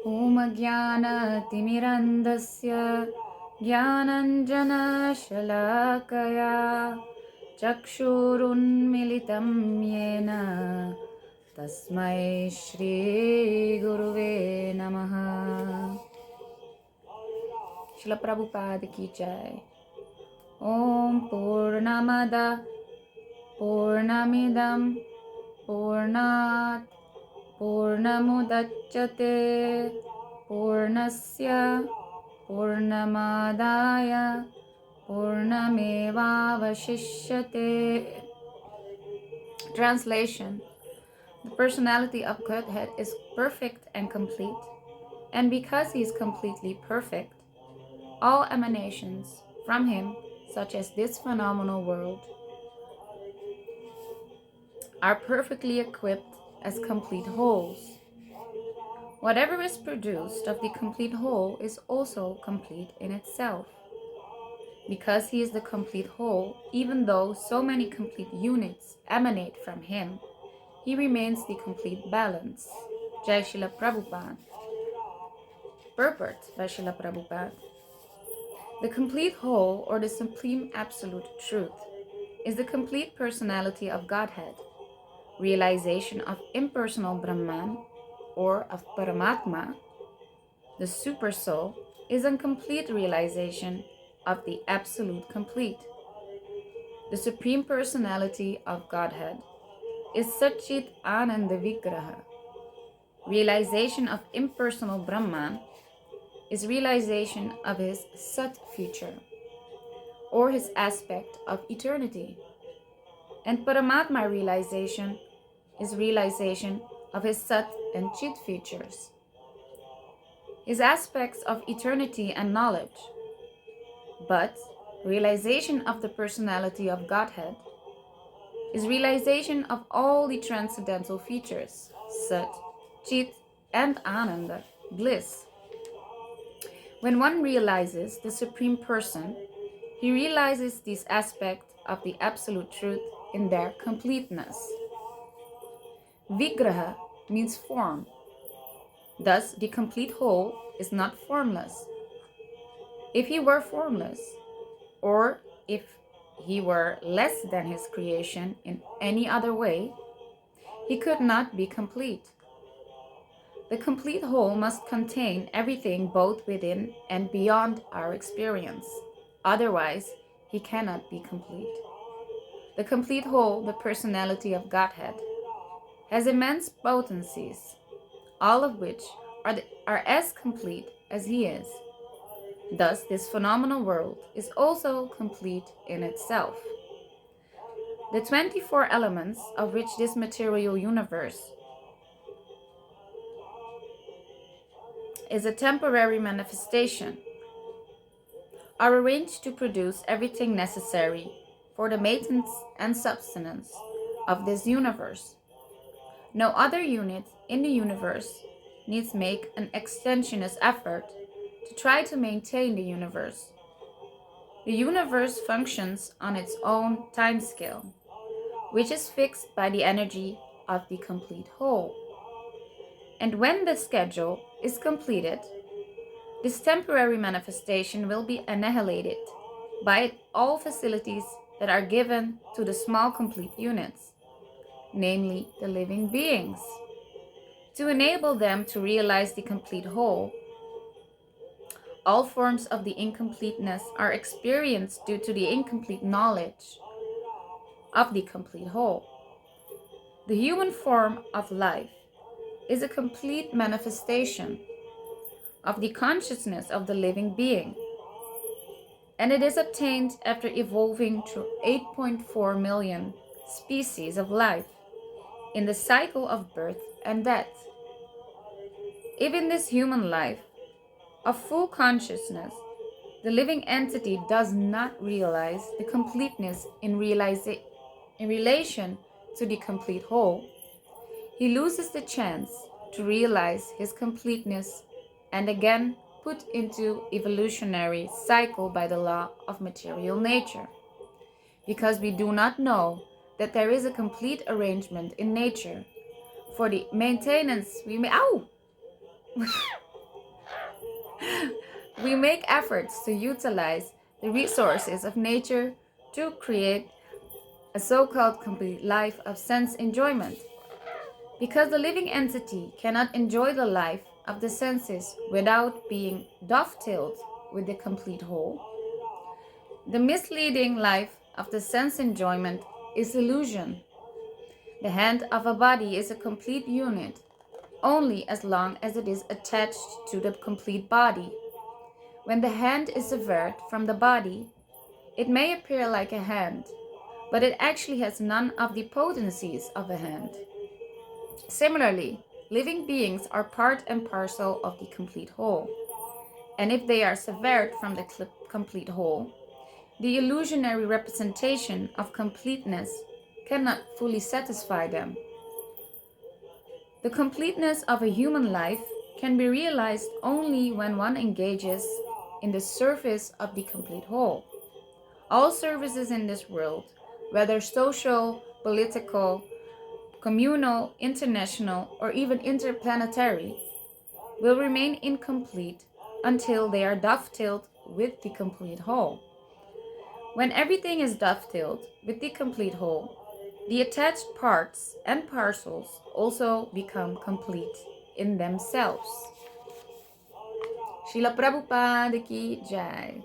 ओमज्ञानतिमिरन्धस्य ज्ञानञ्जनशलाकया चक्षुरुन्मिलितं येन तस्मै श्रीगुरुवे नमः. Srila Prabhupada ki jai. Om Purnamada Purnamidam Purnat Purnamudachyate Purnasya Purnamadaya Purnamevavashishyate. Translation. The personality of Godhead is perfect and complete, and because he is completely perfect, all emanations from him, such as this phenomenal world, are perfectly equipped as complete wholes. Whatever is produced of the complete whole is also complete in itself. Because he is the complete whole, even though so many complete units emanate from him, he remains the complete balance. Jai Srila Prabhupada. Purport by Srila Prabhupada. The complete whole, or the supreme absolute truth, is the complete personality of Godhead. Realization of impersonal Brahman, or of Paramatma, the super soul, is a complete realization of the absolute complete. The supreme personality of Godhead is Satchit Ananda Vigraha. Realization of impersonal Brahman is realization of his Sat future, or his aspect of eternity. And Paramatma realization is realization of his Sat and Chit features, his aspects of eternity and knowledge. But realization of the personality of Godhead is realization of all the transcendental features, Sat, Chit, and Ananda, bliss. When one realizes the Supreme Person, he realizes these aspects of the Absolute Truth in their completeness. Vigraha means form. Thus, the complete whole is not formless. If he were formless, or if he were less than his creation in any other way, he could not be complete. The complete whole must contain everything both within and beyond our experience. Otherwise, he cannot be complete. The complete whole, the personality of Godhead, has immense potencies, all of which are as complete as he is. Thus, this phenomenal world is also complete in itself. The 24 elements of which this material universe is a temporary manifestation are arranged to produce everything necessary for the maintenance and sustenance of this universe. No other unit in the universe needs make an extensionist effort to try to maintain the universe. The universe functions on its own time scale, which is fixed by the energy of the complete whole. And when the schedule is completed, this temporary manifestation will be annihilated by all facilities that are given to the small complete units, namely the living beings, to enable them to realize the complete whole. All forms of the incompleteness are experienced due to the incomplete knowledge of the complete whole. The human form of life is a complete manifestation of the consciousness of the living being, and it is obtained after evolving through 8.4 million species of life in the cycle of birth and death. If in this human life of full consciousness, the living entity does not realize the completeness in relation to the complete whole, he loses the chance to realize his completeness and again put into evolutionary cycle by the law of material nature. Because we do not know that there is a complete arrangement in nature for the maintenance We make efforts to utilize the resources of nature to create a so-called complete life of sense enjoyment. Because the living entity cannot enjoy the life of the senses without being dovetailed with the complete whole, the misleading life of the sense enjoyment is illusion. The hand of a body is a complete unit only as long as it is attached to the complete body. When the hand is severed from the body, it may appear like a hand, but it actually has none of the potencies of a hand. Similarly, living beings are part and parcel of the complete whole, and if they are severed from the complete whole, the illusionary representation of completeness cannot fully satisfy them. The completeness of a human life can be realized only when one engages in the service of the complete whole. All services in this world, whether social, political, communal, international, or even interplanetary, will remain incomplete until they are dovetailed with the complete whole. When everything is dovetailed with the complete whole, the attached parts and parcels also become complete in themselves. Srila Prabhupada ki Jai.